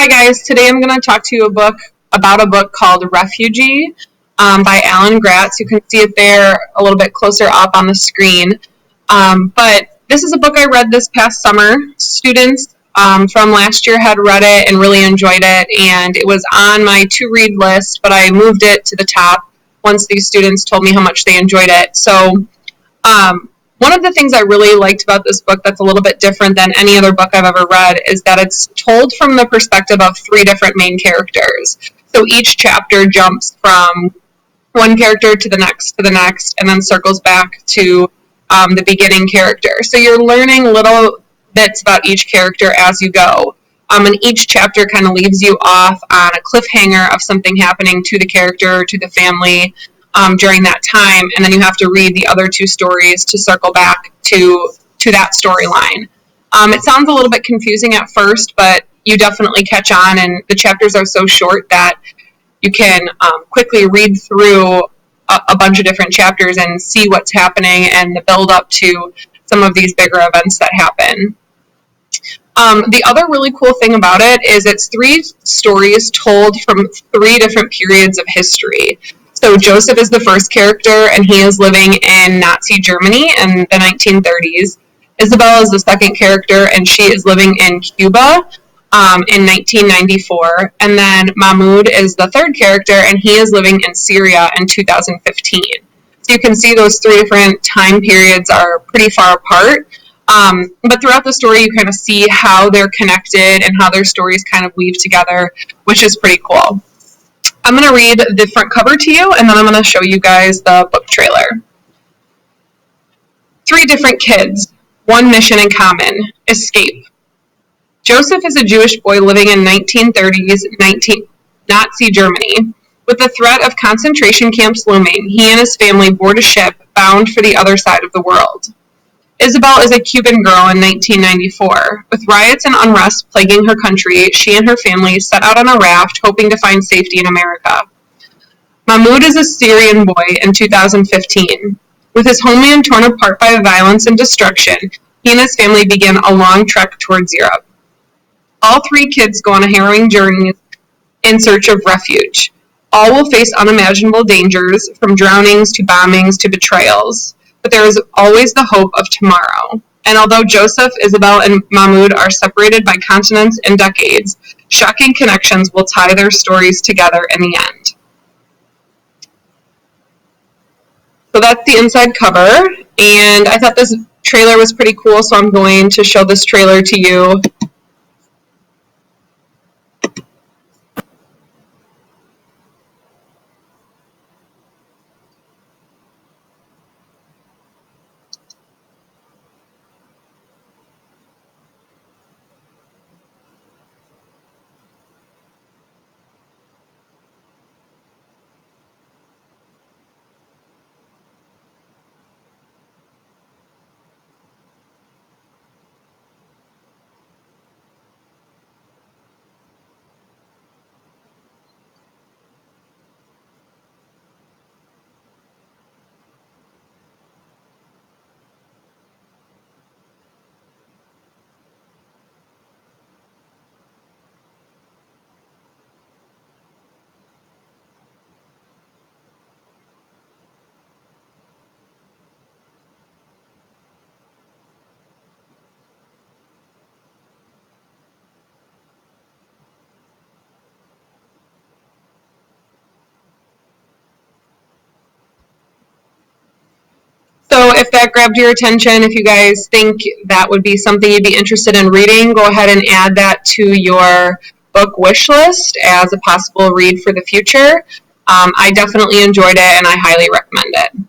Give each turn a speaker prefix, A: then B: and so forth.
A: Hi guys, today I'm going to talk to you about a book called Refugee by Alan Gratz. You can see it there a little bit closer up on the screen. But this is a book I read this past summer. Students from last year had read it and really enjoyed it, and it was on my to-read list, but I moved it to the top once these students told me how much they enjoyed it. So one of the things I really liked about this book that's a little bit different than any other book I've ever read is that it's told from the perspective of three different main characters. So each chapter jumps from one character to the next, and then circles back to the beginning character. So you're learning little bits about each character as you go. And each chapter kind of leaves you off on a cliffhanger of something happening to the character, to the family, during that time, and then you have to read the other two stories to circle back to that storyline. It sounds a little bit confusing at first, but you definitely catch on, and the chapters are so short that you can quickly read through a bunch of different chapters and see what's happening and the build up to some of these bigger events that happen. The other really cool thing about it is it's three stories told from three different periods of history. So Joseph is the first character, and he is living in Nazi Germany in the 1930s. Isabel is the second character, and she is living in Cuba in 1994. And then Mahmoud is the third character, and he is living in Syria in 2015. So you can see those three different time periods are pretty far apart. But throughout the story, you kind of see how they're connected and how their stories kind of weave together, which is pretty cool. I'm going to read the front cover to you, and then I'm going to show you guys the book trailer. Three different kids, one mission in common: escape. Joseph is a Jewish boy living in 1930s Nazi Germany. With the threat of concentration camps looming, he and his family board a ship bound for the other side of the world. Isabel is a Cuban girl in 1994. With riots and unrest plaguing her country, she and her family set out on a raft hoping to find safety in America. Mahmoud is a Syrian boy in 2015. With his homeland torn apart by violence and destruction, he and his family begin a long trek towards Europe. All three kids go on a harrowing journey in search of refuge. All will face unimaginable dangers, from drownings to bombings to betrayals. But there is always the hope of tomorrow. And although Joseph, Isabel, and Mahmoud are separated by continents and decades, shocking connections will tie their stories together in the end. So that's the inside cover, and I thought this trailer was pretty cool, so I'm going to show this trailer to you. So if that grabbed your attention, if you guys think that would be something you'd be interested in reading, go ahead and add that to your book wish list as a possible read for the future. I definitely enjoyed it, and I highly recommend it.